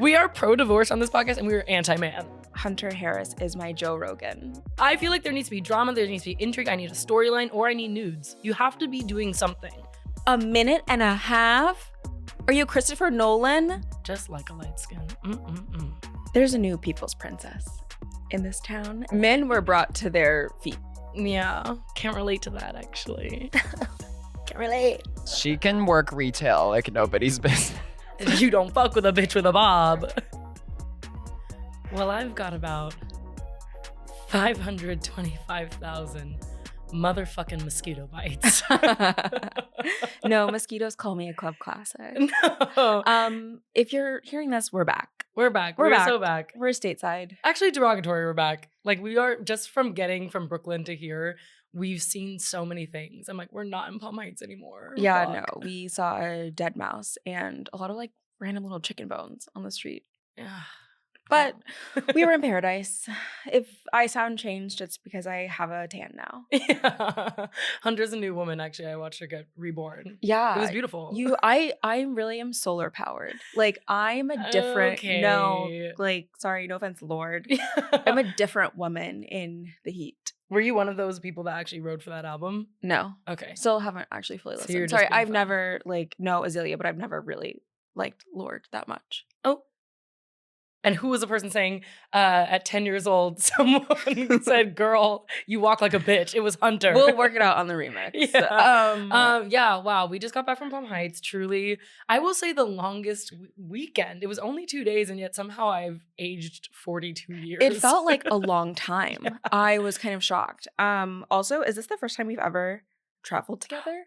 We are pro-divorce on this podcast and we are anti-man. Hunter Harris is my Joe Rogan. I feel like there needs to be drama, there needs to be intrigue, I need a storyline, or I need nudes. You have to be doing something. A minute and a half? Are you Christopher Nolan? Just like a light skin. There's a new people's princess in this town. Men were brought to their feet. Yeah, can't relate to that actually. Can't relate. She can work retail like nobody's business. You don't fuck with a bitch with a bob. Well, I've got about 525,000 motherfucking mosquito bites. No, mosquitoes call me a club classic. No. If you're hearing this, we're back. We're back. We're back. So back. We're stateside. Actually, derogatory, we're back. Like, we are, just from getting from Brooklyn to here, we've seen so many things. I'm like, we're not in Palm Heights anymore. Yeah, Fuck. no. We saw a dead mouse and a lot of like random little chicken bones on the street. Yeah. But we were in paradise. If I sound changed, it's because I have a tan now. Yeah. Hunter's a new woman, actually. I watched her get reborn. Yeah. It was beautiful. I really am solar powered. Like, I'm a different, Okay. sorry, no offense, Lorde. I'm a different woman in the heat. Were you one of those people that actually wrote for that album? No. Okay. Still haven't actually fully So you're listened. just Sorry, being I've fun. never, no Azalea, but I've never really liked Lorde that much. Oh. And who was the person saying, at 10 years old, someone said, girl, you walk like a bitch. It was Hunter. We'll work it out on the remix. Yeah. Yeah, wow. We just got back from Palm Heights. Truly, I will say the longest weekend. It was only 2 days, and yet somehow I've aged 42 years. It felt like a long time. Yeah. I was kind of shocked. Also, is this the first time we've ever traveled together?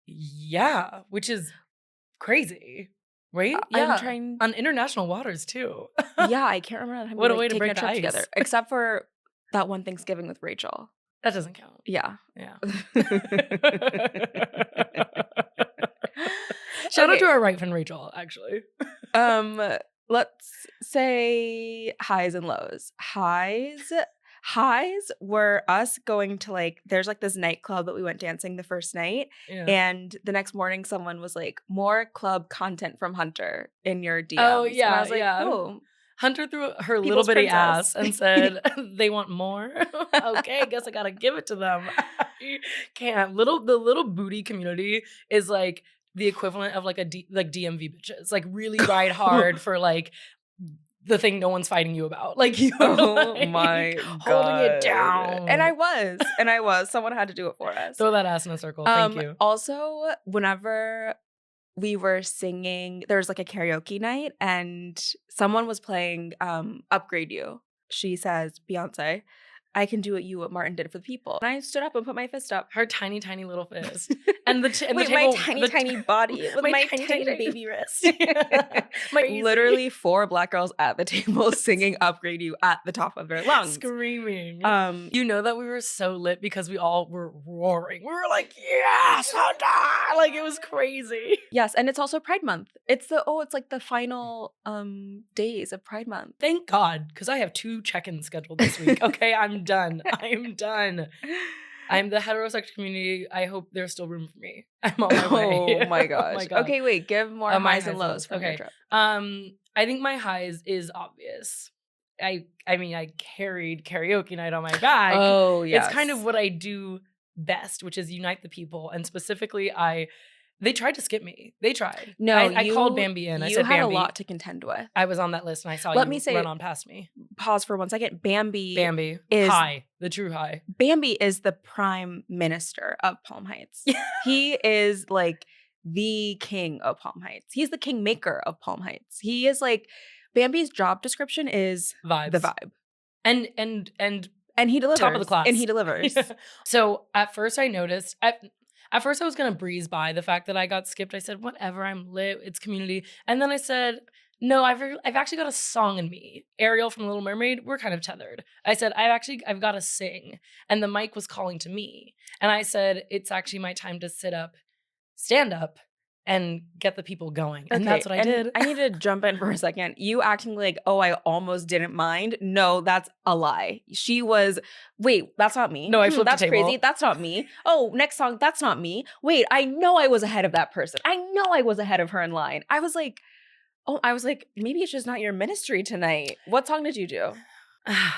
Yeah, which is crazy. Right? Yeah. I'm trying on international waters too. Yeah, I can't remember the time What a we way to taken break a the trip ice. together. Except for that one Thanksgiving with Rachel. That doesn't count. Yeah. Yeah. Shout out to our right friend Rachel, actually. Let's say highs and lows. Highs were us going to there's this nightclub that we went dancing the first night. Yeah. And the next morning someone was like, more club content from Hunter in your DMs. Oh, yeah, and I was like, yeah. oh. Hunter threw her People's little bitty princess. ass and said, they want more. Okay, I guess I gotta give it to them. Can't. The little booty community is like the equivalent of DMV bitches. Like really ride hard for the thing no one's fighting you about. Like you Oh my God. holding it down. And I was. Someone had to do it for us. Throw that ass in a circle. Thank you. Also, whenever we were singing, there was a karaoke night and someone was playing Upgrade You. She says, Beyonce, I can do what Martin did for the people. And I stood up and put my fist up. Her tiny, tiny little fist. And my tiny body with my tiny baby wrist. Literally 4 black girls at the table singing Upgrade You at the top of their lungs. Screaming. You know that we were so lit because we all were roaring. We were like, yes, Hunter! Like it was crazy. Yes, and it's also Pride Month. It's the final days of Pride Month. Thank God, because I have 2 check-ins scheduled this week. Okay, I'm done. I'm done. I'm the heterosexual community. I hope there's still room for me. I'm on my way. Oh my gosh. Oh my God. Okay, wait. Give more highs and lows from your trip. I think my highs is obvious. I mean, I carried karaoke night on my back. Oh, yes. It's kind of what I do best, which is unite the people. And specifically, they tried to skip me. They tried. No, I called Bambi in. I said, Bambi. You had a lot to contend with. I was on that list and I saw you run on past me. Pause for 1 second. Bambi is high. The true high. Bambi is the prime minister of Palm Heights. He is the king of Palm Heights. He's the kingmaker of Palm Heights. He is Bambi's job description is Vibes. The vibe. And he delivers. Top of the class. And he delivers. Yeah. So at first I noticed, at first I was going to breeze by the fact that I got skipped. I said, whatever, I'm lit. It's community. And then I said, no, I've actually got a song in me. Ariel from Little Mermaid, we're kind of tethered. I said, I've got to sing. And the mic was calling to me. And I said, it's actually my time to stand up, and get the people going. And that's what I did. I need to jump in for a second. You acting like, oh, I almost didn't mind. No, that's a lie. She was, wait, that's not me. No, I flipped that's the table. Crazy. That's not me. Oh, next song, that's not me. Wait, I know I was ahead of that person. I know I was ahead of her in line. I was like, Oh, I was like, maybe it's just not your ministry tonight. What song did you do?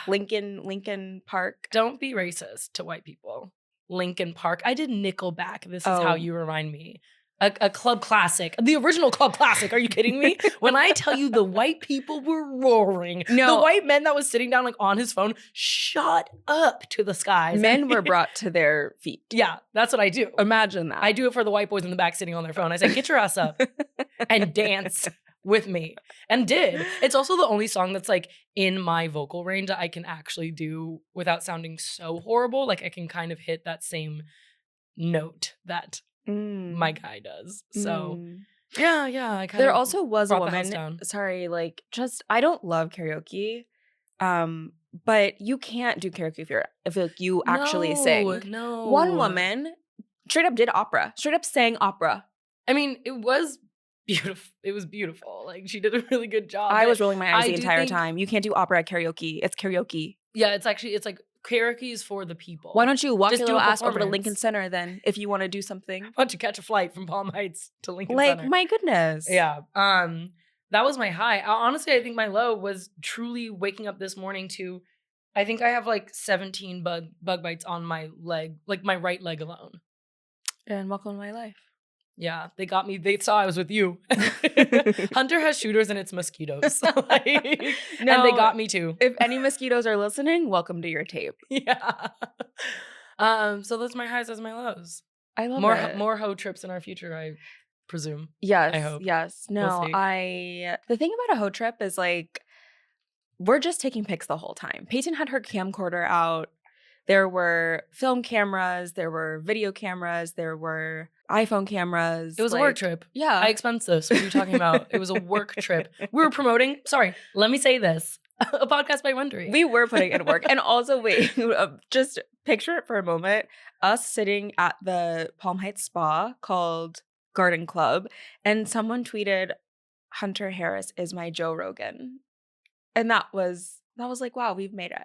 Lincoln Park. Don't be racist to white people. Lincoln Park. I did Nickelback. This is how you remind me. A club classic. The original club classic. Are you kidding me? When I tell you the white people were roaring. No. The white man that was sitting down like on his phone, shut up to the skies. Men were brought to their feet. Yeah, that's what I do. Imagine that. I do it for the white boys in the back sitting on their phone. I say, get your ass up and dance with me. And did. It's also the only song that's like in my vocal range that I can actually do without sounding so horrible. Like I can kind of hit that same note that my guy does. So yeah, I kind of there also was a brought the house woman. down. Sorry, like just I don't love karaoke. But you can't do karaoke if like you actually sing. No. One woman straight up did opera. Straight up sang opera. I mean, it was beautiful. It was beautiful. Like she did a really good job. I was rolling my eyes I the do entire think- time. You can't do opera at karaoke. It's karaoke. Yeah, it's like karaoke is for the people. Why don't you walk Just your do a little ass over to performance. Lincoln Center then if you want to do something? Why don't you catch a flight from Palm Heights to Lincoln Like, Center? my goodness. Yeah. That was my high. Honestly, I think my low was truly waking up this morning to, I think I have like 17 bug bites on my leg, like my right leg alone. And welcome to my life. Yeah, they got me. They saw I was with you. Hunter has shooters and it's mosquitoes. Like, and they got me too. If any mosquitoes are listening, welcome to your tape. Yeah. So those are my highs, those are my lows. I love it. More hoe trips in our future, I presume. Yes. I hope. Yes. No, We'll see. the thing about a hoe trip is like, we're just taking pics the whole time. Peyton had her camcorder out. There were film cameras, there were video cameras, there were iPhone cameras. It was a work trip. Yeah. I expense this. What are you talking about? It was a work trip. We were promoting, sorry, let me say this, a podcast by Wondery. We were putting in work. And also, wait, just picture it for a moment. Us sitting at the Palm Heights spa called Garden Club, and someone tweeted, Hunter Harris is my Joe Rogan. And that was like, wow, we've made it.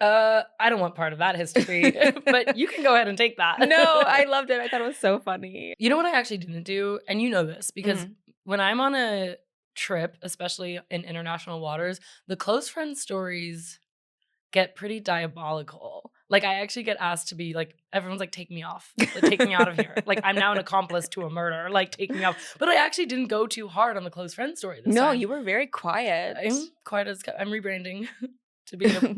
I don't want part of that history, but you can go ahead and take that. No, I loved it. I thought it was so funny. You know what I actually didn't do? And you know this, because when I'm on a trip, especially in international waters, the close friend stories get pretty diabolical. Like I actually get asked to be like, everyone's like, take me off. Like, take me out of here. Like I'm now an accomplice to a murder. Like take me off. But I actually didn't go too hard on the close friend story this time. No, you were very quiet. I'm quiet as I'm rebranding to be a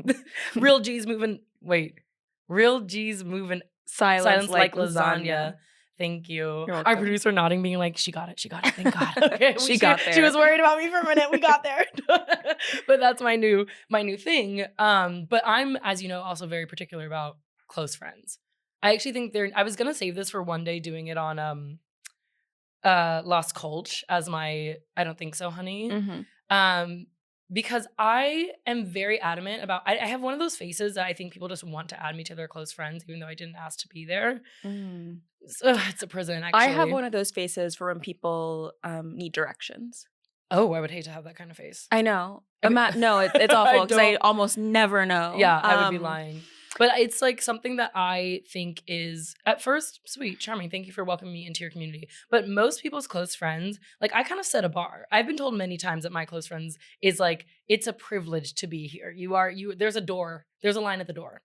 real G's moving. Wait, real G's moving. Silence like lasagna. Thank you. You're welcome. Our producer nodding, being like, she got it. Thank God. Okay, She got there. She was worried about me for a minute. We got there. But that's my new thing. But I'm, as you know, also very particular about close friends. I actually think I was gonna save this for one day doing it on Las Colch as my I don't think so, honey. Mm-hmm. Because I am very adamant about, I have one of those faces that I think people just want to add me to their close friends, even though I didn't ask to be there. It's a prison, actually. I have one of those faces for when people need directions. Oh, I would hate to have that kind of face. I know. No, it's awful because I don't- almost never know. Yeah, I would be lying. But it's like something that I think is at first sweet, charming. Thank you for welcoming me into your community. But most people's close friends, like I kind of set a bar. I've been told many times that my close friends is like, it's a privilege to be here. There's a door, there's a line at the door.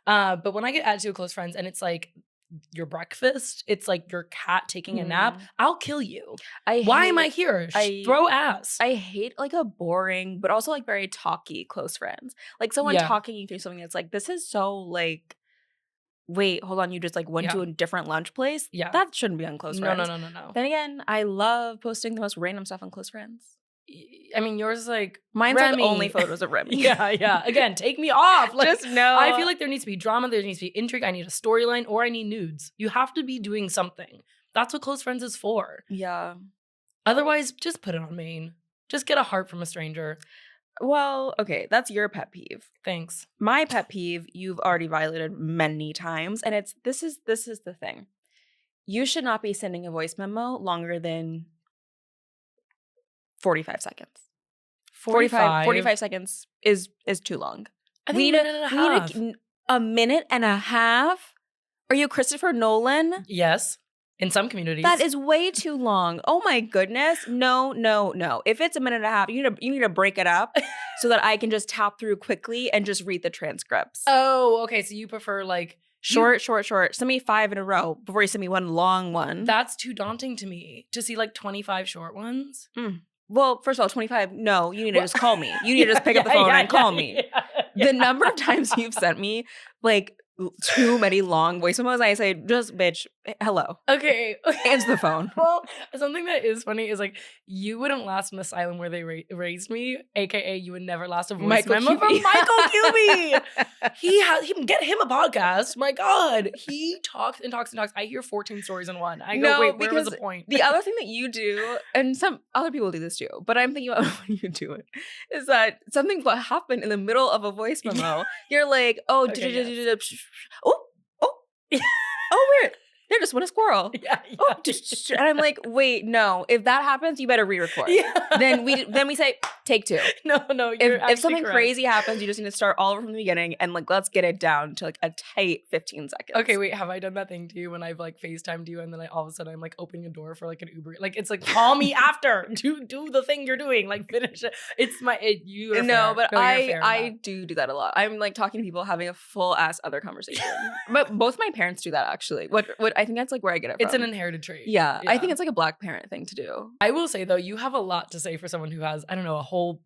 But when I get added to a close friends and it's like your breakfast, it's like your cat taking a nap, I'll kill you. Why am I here? Throw ass. I hate like a boring, but also like very talky close friends. Like someone talking you through something that's like, this is so like, wait, hold on, you just like went to a different lunch place? Yeah. That shouldn't be on close friends. No. Then again, I love posting the most random stuff on close friends. I mean, yours is like mine's Remy. like only photos of Remy. Yeah. Again, take me off. Like, just no. I feel like there needs to be drama. There needs to be intrigue. I need a storyline, or I need nudes. You have to be doing something. That's what close friends is for. Yeah. Otherwise, just put it on main. Just get a heart from a stranger. Well, okay, that's your pet peeve. Thanks. My pet peeve, you've already violated many times, and it's this is the thing. You should not be sending a voice memo longer than 45 seconds. 45 seconds is too long. I We think need a minute and a half. a minute and a half. Are you Christopher Nolan? Yes. In some communities. That is way too long. Oh my goodness. No. If it's a minute and a half, you need to break it up so that I can just tap through quickly and just read the transcripts. Oh, okay. So you prefer like short. Send me 5 in a row before you send me one long one. That's too daunting to me to see like 25 short ones. Well, first of all, 25, no, you need to just call me. You need to just pick up the phone and call me. The number of times you've sent me like too many long voice memos, I say, just bitch, hello. Okay. Answer the phone. Well, something that is funny is like you wouldn't last in the asylum where they raised me, aka you would never last a voice memo from Michael Cuby. He get him a podcast. My God, he talks and talks and talks. I hear 14 stories in one. I go, wait, where was the point? The other thing that you do, and some other people do this too, but I'm thinking about when you do it, is that something's what happened in the middle of a voice memo. You're like, oh, weird. There just went a squirrel. Yeah. And I'm like, wait, no. If that happens, you better re-record. Yeah. Then we say take 2. No. If something crazy happens, you just need to start all over from the beginning and like let's get it down to like a tight 15 seconds. Okay, wait. Have I done that thing to you when I've like FaceTimed you and then all of a sudden I'm like opening a door for like an Uber? Like it's like call me after. Do the thing you're doing. Like finish it. It's you. Are no, fair. but I do that a lot. I'm like talking to people having a full ass other conversation. But both my parents do that actually. What I think that's like where I get it from. It's an inherited trait. Yeah, I think it's like a Black parent thing to do. I will say though, you have a lot to say for someone who has, I don't know, a whole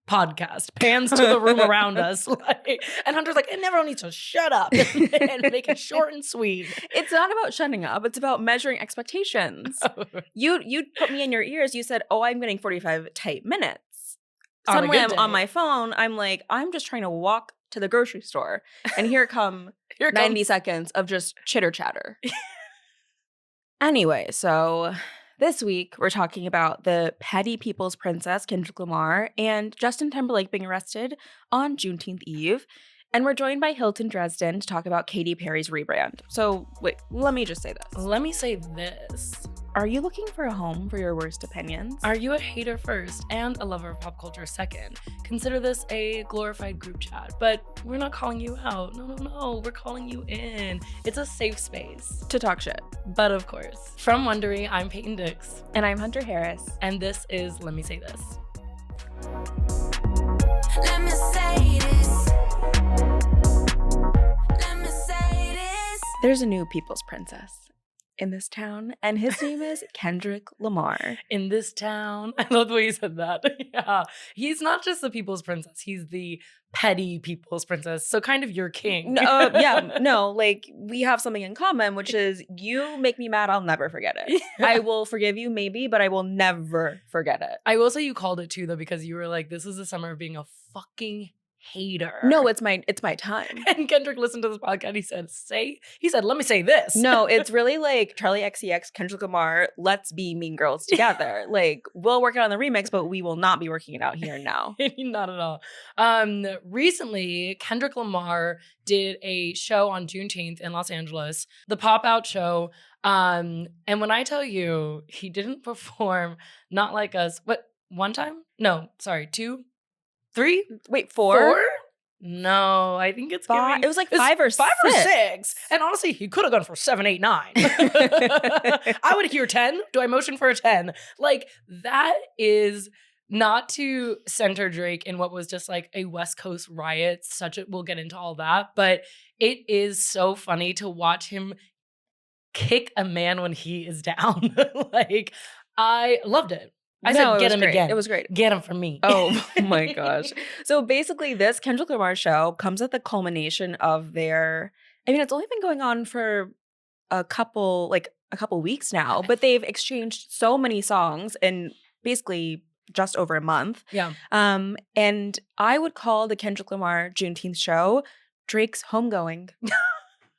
podcast, pans to the room around us. And Hunter's like, and everyone needs to shut up and make it short and sweet. It's not about shutting up. It's about measuring expectations. You put me in your ears. You said, oh, I'm getting 45 tight minutes. Suddenly I'm on my phone. I'm like, I'm just trying to walk to the grocery store. And here come 90 seconds of just chitter chatter. Anyway, so this week we're talking about the petty people's princess, Kendrick Lamar, and Justin Timberlake being arrested on Juneteenth Eve. And we're joined by Hilton Dresden to talk about Katy Perry's rebrand. So wait, let me just say this. Let me say this. Are you looking for a home for your worst opinions? Are you a hater first and a lover of pop culture second? Consider this a glorified group chat, but we're not calling you out. No, we're calling you in. It's a safe space to talk shit. But of course, from Wondery, I'm Peyton Dix. And I'm Hunter Harris. And this is Let Me Say This. Let me say this. Let me say this. There's a new people's princess in this town, and his name is Kendrick Lamar. In this town. I love the way you said that. Yeah. He's not just the people's princess. He's the petty people's princess. So kind of your king. Like we have something in common, which is you make me mad, I'll never forget it. Yeah. I will forgive you maybe, but I will never forget it. I will say you called it too though, because you were like, this is the summer of being a fucking hater. No, it's my time. And Kendrick listened to this podcast. He said, let me say this. No, it's really like Charlie XCX, Kendrick Lamar, let's be mean girls together. Like we'll work it on the remix, but we will not be working it out here and now. Not at all. Recently, Kendrick Lamar did a show on Juneteenth in Los Angeles, the Pop-Out show. And when I tell you, he didn't perform not like us, but one time? No, sorry, 2? 3? Wait, 4? No, I think it's 5. It was like 5 or 6. And honestly, he could have gone for 7, 8, 9. I would hear 10. Do I motion for a 10? Like, that is not to center Drake in what was just like a West Coast riot. We'll get into all that. But it is so funny to watch him kick a man when he is down. Like, I loved it. I said, get him again. It was great. Get him for me. Oh my gosh. So basically this Kendrick Lamar show comes at the culmination of it's only been going on for a couple weeks now, but they've exchanged so many songs in basically just over a month. Yeah. And I would call the Kendrick Lamar Juneteenth show Drake's homegoing.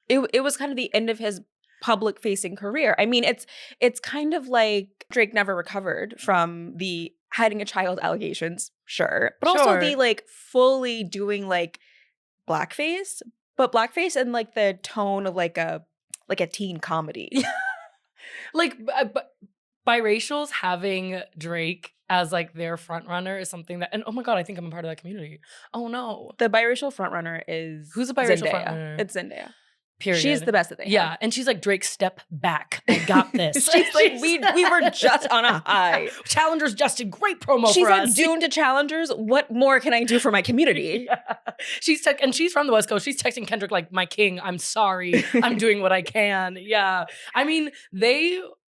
It was kind of the end of his public-facing career. I mean, it's kind of like Drake never recovered from the hiding a child allegations, sure. But also the like fully doing like blackface, but blackface in like the tone of like a teen comedy. Like biracials having Drake as like their front runner is something that, and oh my God, I think I'm a part of that community. Oh no. The biracial front runner is who's a biracial Zendaya. front runner? It's Zendaya. Period. She's the best that they Yeah. have. And she's like, Drake, step back. I got this. She's like, we were just on a high. Challengers just did great promo She for said, us. Dune to Challengers, what more can I do for my community? Yeah. And she's from the West Coast. She's texting Kendrick like, my king, I'm sorry. I'm doing what I can. Yeah. I mean,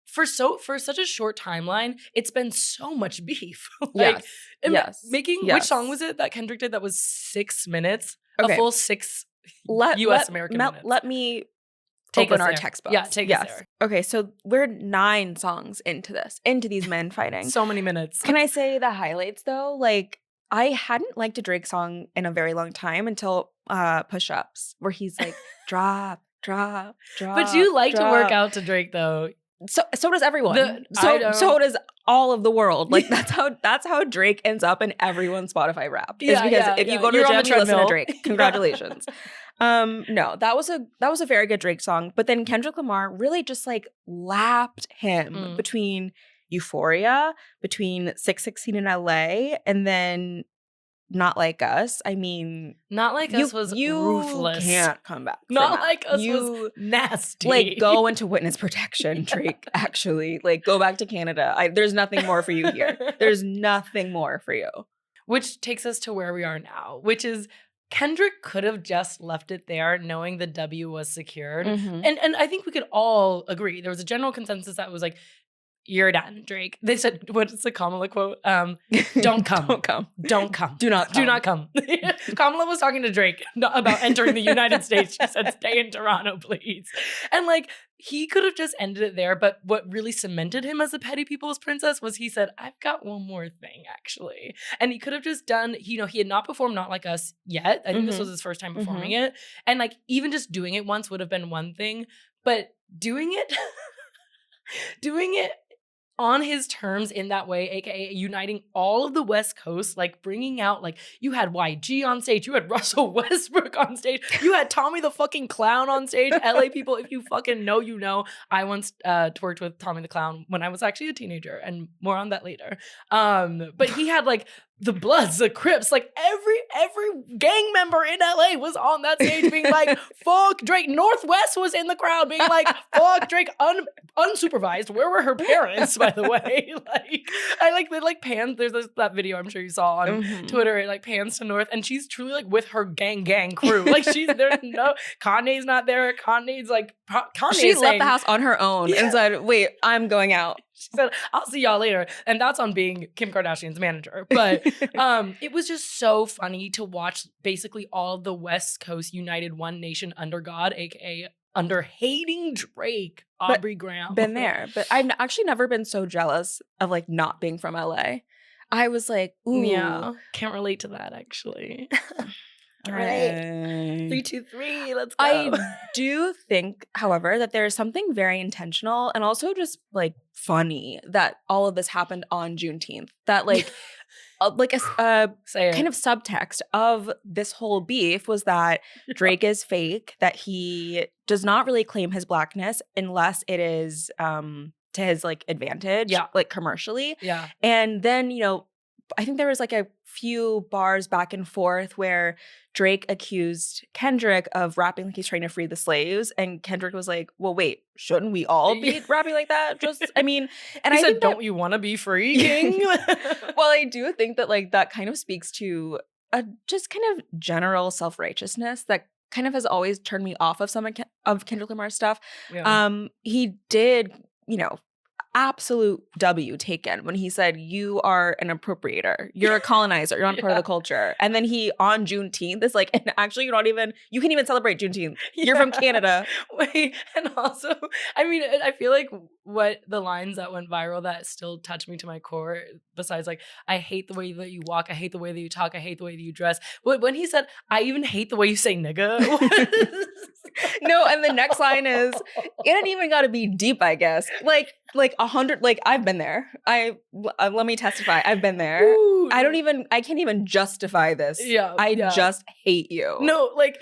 for such a short timeline, it's been so much beef. Yes. Which song was it that Kendrick did that was 6 minutes? Okay. A full 6 US American minutes. Let me Take open us our there. textbooks. Yeah, take us there. Okay, so we're 9 songs into these men fighting. So many minutes. Can I say the highlights though? Like, I hadn't liked a Drake song in a very long time until Push Ups, where he's like, drop, drop, drop. But you like to work drop. out to Drake though. So does everyone. I don't- So does all of the world. Like that's how Drake ends up in everyone's Spotify Wrapped. Is Yeah, because yeah, if you yeah. go to You're the on gym, the you listen to treadmill. Drake. Congratulations. No, that was a very good Drake song. But then Kendrick Lamar really just like lapped him between Euphoria, between 616 in LA, and then Not Like Us. I mean, Not Like Us was ruthless. You can't come back. from Not that. Like Us was nasty. Like, go into witness protection, Drake, actually. Like, go back to Canada. There's nothing more for you here. There's nothing more for you. Which takes us to where we are now, which is Kendrick could have just left it there knowing the W was secured. Mhm. And I think we could all agree. There was a general consensus that was like, you're done, Drake. They said, what's the Kamala quote? Don't come. Don't come. Don't come. Do not come. Do not come. Kamala was talking to Drake about entering the United States. She said, stay in Toronto, please. And like, he could have just ended it there. But what really cemented him as a petty people's princess was he said, I've got one more thing, actually. And he could have just done, he had not performed Not Like Us yet. I think this was his first time performing it. And like, even just doing it once would have been one thing. But doing it on his terms in that way, aka uniting all of the West Coast, like bringing out, like, you had YG on stage, you had Russell Westbrook on stage, you had Tommy the fucking Clown on stage. LA people, if you fucking know, you know. I once twerked with Tommy the Clown when I was actually a teenager, and more on that later. But he had like the Bloods, the Crips, like every gang member in LA was on that stage being like, fuck Drake. Northwest was in the crowd being like, fuck Drake, unsupervised. Where were her parents, by the way? They pans, there's that video I'm sure you saw on Twitter, it like pans to North, and she's truly like with her gang crew. Like there's no, Kanye's not there. Kanye's like, She left the house on her own and said, wait, I'm going out. She said, I'll see y'all later. And that's on being Kim Kardashian's manager. But it was just so funny to watch basically all of the West Coast united one nation under God, aka under hating Drake, Aubrey Graham. Been there. But I've actually never been so jealous of like not being from LA. I was like, ooh. Yeah. Can't relate to that actually. All right. 3, 2, 3. Let's go. I do think, however, that there is something very intentional and also just like funny that all of this happened on Juneteenth. That like a kind of subtext of this whole beef was that Drake is fake, that he does not really claim his blackness unless it is to his like advantage, like commercially. Yeah. And then, I think there was like a few bars back and forth where Drake accused Kendrick of rapping like he's trying to free the slaves. And Kendrick was like, well, wait, shouldn't we all be rapping like that? And he I said, think don't you want to be free, King? Well, I do think that like that kind of speaks to a just kind of general self-righteousness that kind of has always turned me off of some of Kendrick Lamar's stuff. Yeah. He did, absolute W taken when he said, you are an appropriator, you're a colonizer, you're not part of the culture. And then he on Juneteenth is like, and actually you can't even celebrate Juneteenth. You're from Canada. Wait, and also, I feel like what the lines that went viral that still touch me to my core, besides like, I hate the way that you walk, I hate the way that you talk, I hate the way that you dress. But when he said, I even hate the way you say nigga. No, and the next line is, it ain't even gotta be deep, I guess. Like 100. Like, I've been there. Let me testify. I've been there. Ooh. I can't even justify this. Yeah, I yeah. just hate you. No, like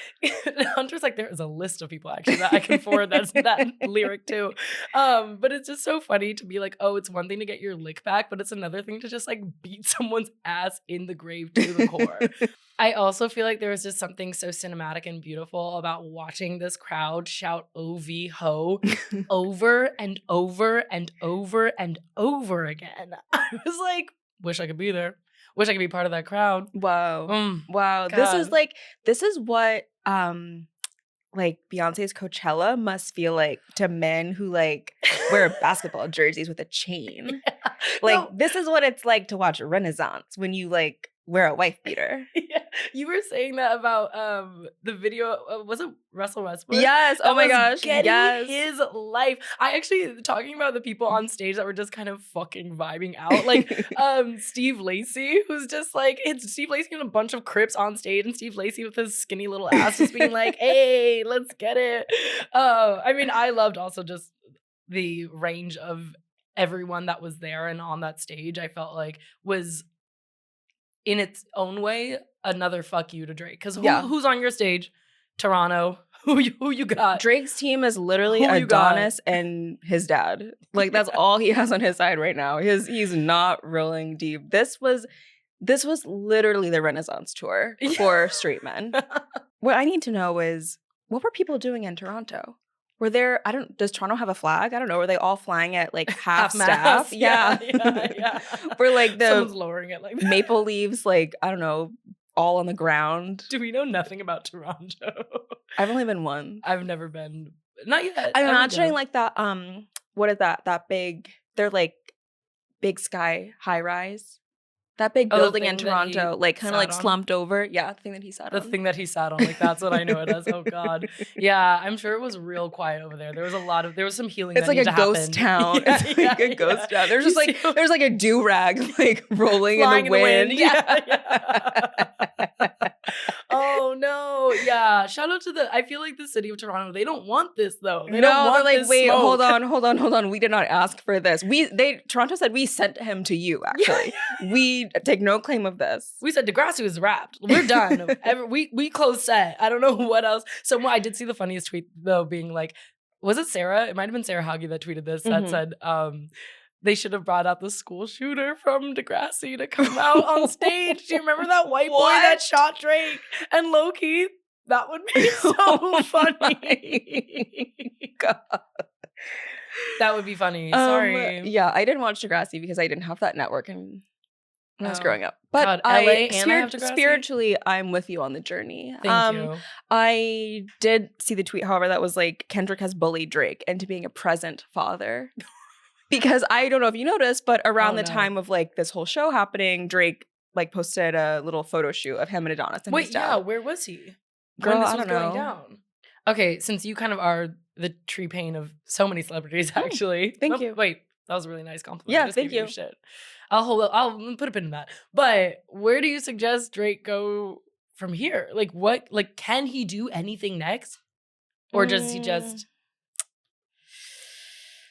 Hunter's like, there is a list of people actually that I can forward that lyric to. But it's just so funny to be like, oh, it's one thing to get your lick back, but it's another thing to just like beat someone's ass in the grave to the core. I also feel like there was just something so cinematic and beautiful about watching this crowd shout OV ho over and over and over and over again. I was like, wish I could be there. Wish I could be part of that crowd. Wow. Wow. God. This is what like Beyonce's Coachella must feel like to men who like wear basketball jerseys with a chain. Yeah. Like, No. this is what it's like to watch Renaissance when you like wear a wife beater. Yeah. You were saying that about the video. Was it Russell Westbrook? Yes. That Oh my was gosh. getting Yes. his life. I actually talking about the people on stage that were just kind of fucking vibing out, like Steve Lacey, who's just like, it's Steve Lacey and a bunch of Crips on stage, and Steve Lacey with his skinny little ass just being like, "Hey, let's get it." I mean, I loved also just the range of everyone that was there and on that stage. I felt like was in its own way another fuck you to Drake, because who's on your stage? Toronto. Who you got? Drake's team is literally Who you got? Adonis and his dad. Like, that's all he has on his side right now. He's not rolling deep. This was literally the Renaissance tour for straight men. What I need to know is, what were people doing in Toronto? Were there, does Toronto have a flag? I don't know. Were they all flying at like half staff? mast. Yeah. Were like Someone's the lowering it like that. maple leaves, like, I don't know, all on the ground? Do we know nothing about Toronto? I've only been once. I've never been. Not yet. I'm I would imagining go. like that, what is that? That big, they're like big sky high rise. That big Oh, the building in thing that he Toronto, like kind of like sat on? slumped over. Yeah, the thing that he sat The on. thing that he sat on, like that's what I know it as. Oh God, yeah, I'm sure it was real quiet over there. There was some healing. It's that like a needed to ghost happen. town. Yeah, It's like a ghost town. There's just You like see- there's like a do-rag like rolling Flying in the wind. Yeah. Oh no, yeah. Shout out to I feel like the city of Toronto. They don't want this though. They don't No, want they're like, this wait, smoke. hold on. We did not ask for this. Toronto said we sent him to you, actually. We take no claim of this. We said Degrassi was wrapped. We're done. We closed set. I don't know what else. So I did see the funniest tweet though, being like, was it Sarah? It might have been Sarah Hagi that tweeted this. That Mhm. said, they should have brought out the school shooter from Degrassi to come out on stage. Do you remember that white boy What? that shot Drake and Loki? That would be so Oh funny. God. That would be funny. Sorry. Yeah, I didn't watch Degrassi because I didn't have that network when I was Oh. growing up. But God, LA and I have Degrassi? spiritually, I'm with you on the journey. Thank you. I did see the tweet, however, that was like, Kendrick has bullied Drake into being a present father. Because I don't know if you noticed, but around Oh, the no. time of like this whole show happening, Drake like posted a little photo shoot of him and Adonis and his Wait, dad. yeah, where was he? Girl, when this I was don't going know. down. Okay, since you kind of are the tree Paine of so many celebrities, actually. thank Nope, you. Wait, that was a really nice compliment. Yeah, I just thank gave you. Shit. I'll put a pin in that. But where do you suggest Drake go from here? Like, what? Like, can he do anything next, or does he just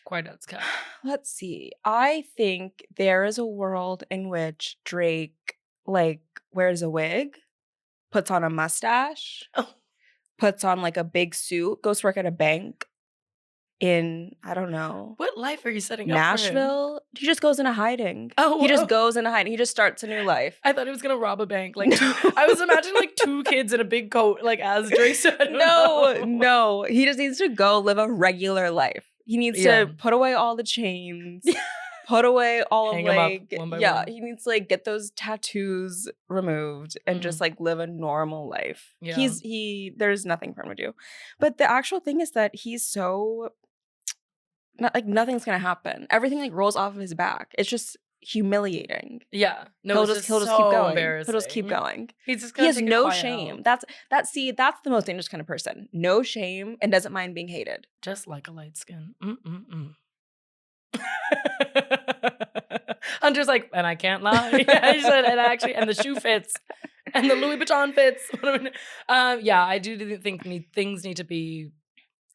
quiet out his cat? Let's see. I think there is a world in which Drake like wears a wig, puts on a mustache, Oh. puts on like a big suit, goes to work at a bank in, I don't know, What life are you setting up for him? Nashville. He just goes into hiding. Oh, He oh. just goes into hiding. He just starts a new life. I thought he was gonna rob a bank. Like, I was imagining like two kids in a big coat, like as Drake said. No. He just needs to go live a regular life. He needs Yeah. to put away all the chains, put away all Hang of 'em up like, one by yeah, one. he needs to like get those tattoos removed and just like live a normal life. Yeah. There's nothing for him to do. But the actual thing is that he's so, nothing's gonna happen. Everything like rolls off of his back. It's just humiliating. Yeah. No, he'll it's just so keep going. embarrassing. He'll just keep going. He's just He gonna has take a no quiet shame. out. That's the most dangerous kind of person. No shame and doesn't mind being hated. Just like a light skin. Hunter's like, and I can't lie. Yeah, he said, and the shoe fits, and the Louis Vuitton fits. Yeah, I do think things need to be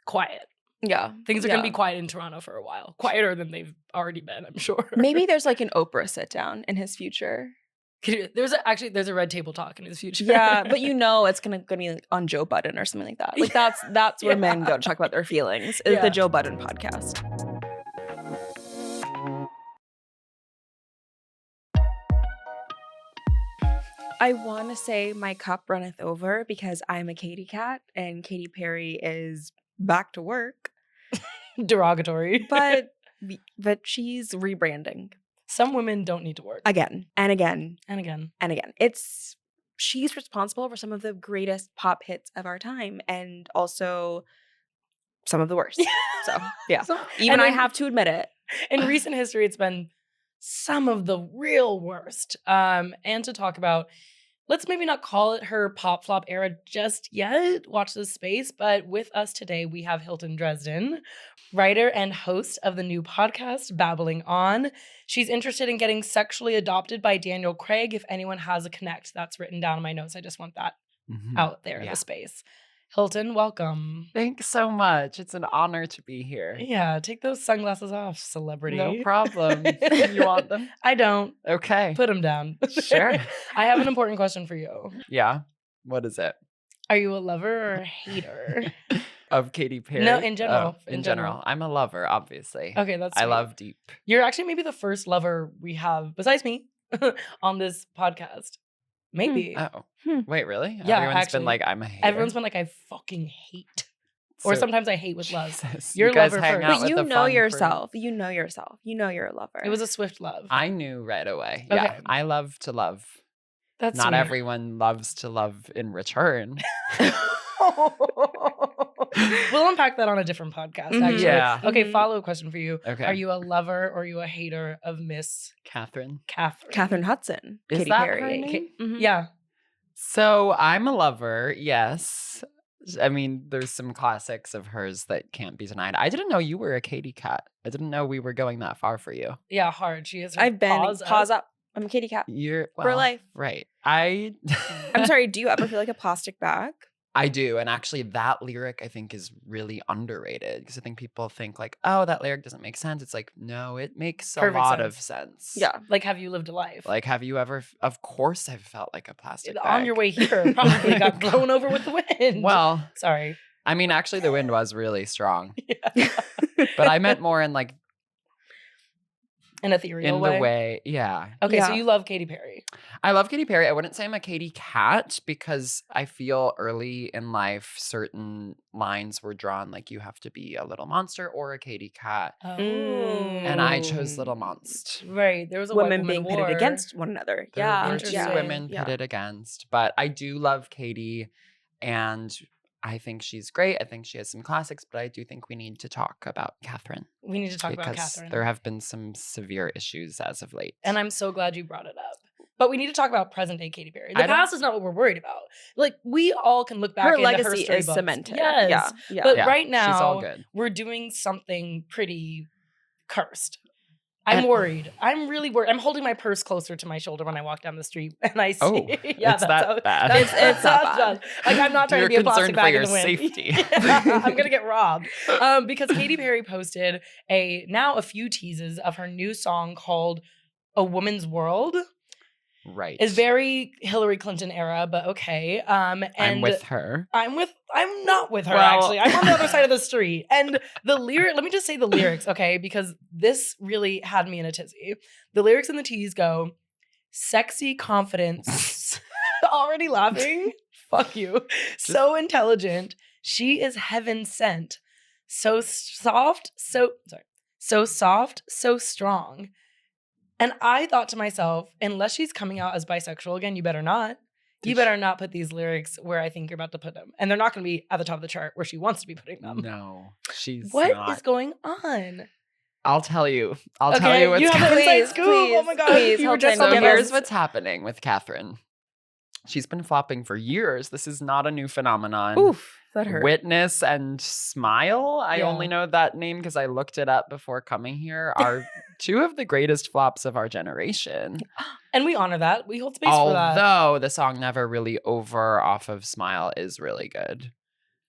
quiet. Yeah. Things are going to Yeah. be quiet in Toronto for a while. Quieter than they've already been, I'm sure. Maybe there's like an Oprah sit down in his future. There's a red table talk in his future. Yeah, but it's gonna be like on Joe Budden or something like that. Like that's where men go to talk about their feelings. Is the Joe Budden podcast. I want to say my cup runneth over because I'm a Katy cat and Katy Perry is back to work. Derogatory. But she's rebranding. Some women don't need to work. Again and again. And again. And again. She's responsible for some of the greatest pop hits of our time and also some of the worst. So, yeah. I have to admit it. In recent history, it's been some of the real worst. And to talk about, let's maybe not call it her pop flop era just yet. Watch this space. But with us today, we have Hilton Dresden, writer and host of the new podcast, Babbling On. She's interested in getting sexually adopted by Daniel Craig. If anyone has a connect, that's written down in my notes. I just want that out there in the space. Hilton, welcome. Thanks so much. It's an honor to be here. Yeah, take those sunglasses off, celebrity. No problem. You want them? I don't. Okay. Put them down. Sure. I have an important question for you. Yeah. What is it? Are you a lover or a hater? Of Katy Perry? No, in general. Oh, in general. I'm a lover, obviously. Okay, that's I sweet. love deep. You're actually maybe the first lover we have, besides me, on this podcast. Maybe. Oh. Wait, really? Yeah, Everyone's actually. been like, I'm a hater. Everyone's been like, I fucking hate. Or So- sometimes I hate with love. Jesus, You're you guys lover hang first. out But with you the know fun yourself. You know yourself. You know you're a lover. It was a swift love. I knew right away. Okay. Yeah. I love to love. That's Not sweet. everyone loves to love in return. We'll unpack that on a different podcast, Mhm. actually. Yeah. Okay, Mhm. follow-up question for you. Okay. Are you a lover or are you a hater of Miss Catherine? Catherine? Catherine Hudson. Is Katy that Perry. her name? Mhm. Yeah. So I'm a lover, yes. I mean, there's some classics of hers that can't be denied. I didn't know you were a Katy cat. I didn't know we were going that far for you. Yeah, hard. She is her I've been paws up. I'm a Katy cat. You're For life. Right. I'm sorry, do you ever feel like a plastic bag? I do. And actually, that lyric I think is really underrated because I think people think like, oh, that lyric doesn't make sense. It's like, no, it makes a Perfect lot of sense. Yeah. Like, have you lived a life? Like, have you ever? Of course, I've felt like a plastic bag. on your way here, probably got blown over with the wind. Well, sorry. I mean, actually, the wind was really strong, Yeah. but I meant more in like An ethereal in way. the way, yeah. Okay, so Yeah. you love Katy Perry. I love Katy Perry. I wouldn't say I'm a Katy cat because I feel early in life certain lines were drawn like you have to be a little monster or a Katy cat. Oh. And I chose Little Monster. Right. There was a Women white being woman pitted war. against one another. There Yeah. were two Interesting. women Yeah. pitted against, but I do love Katy and I think she's great. I think she has some classics, but I do think we need to talk about Catherine. We need to talk about Because Catherine. there have been some severe issues as of late. And I'm so glad you brought it up. But we need to talk about present day Katy Perry. The I don't- past is not what we're worried about. Like, we all can look back Her into legacy her story is books. cemented. Yes. Yeah. Yeah. But Yeah, right she's all now, good. we're doing something pretty cursed. I'm And- worried. I'm really worried. I'm holding my purse closer to my shoulder when I walk down the street and I see. Oh, yeah, it's that bad. That's, It's that that's bad. Like, I'm not trying You're to be a plastic concerned for bag your in the wind. safety. Yeah, I'm gonna get robbed. Because Katy Perry posted a few teases of her new song called "A Woman's World." Right. It's very Hillary Clinton era, but okay. And I'm with her. I'm not with her, Well- actually. I'm on the other side of the street. And the lyric, let me just say the lyrics, okay? Because this really had me in a tizzy. The lyrics in the tease go, sexy confidence. Already laughing? Fuck you. So intelligent. She is heaven sent. So soft, so soft, so strong. And I thought to myself, unless she's coming out as bisexual again, you better not. You better not put these lyrics where I think you're about to put them. And they're not going to be at the top of the chart where she wants to be putting them. No, she's What not. is going on? I'll tell you. I'll tell Okay, you what's you have an happening. inside scoop. Oh my God. please, You were Hilton, just So on the give here's bus. what's happening with Catherine. She's been flopping for years. This is not a new phenomenon. Oof. That hurt. Witness and Smile. I Yeah. only know that name because I looked it up before coming here. Are two of the greatest flops of our generation. And we honor that. We hold space for that. Although the song Never Really Over off of Smile is really good.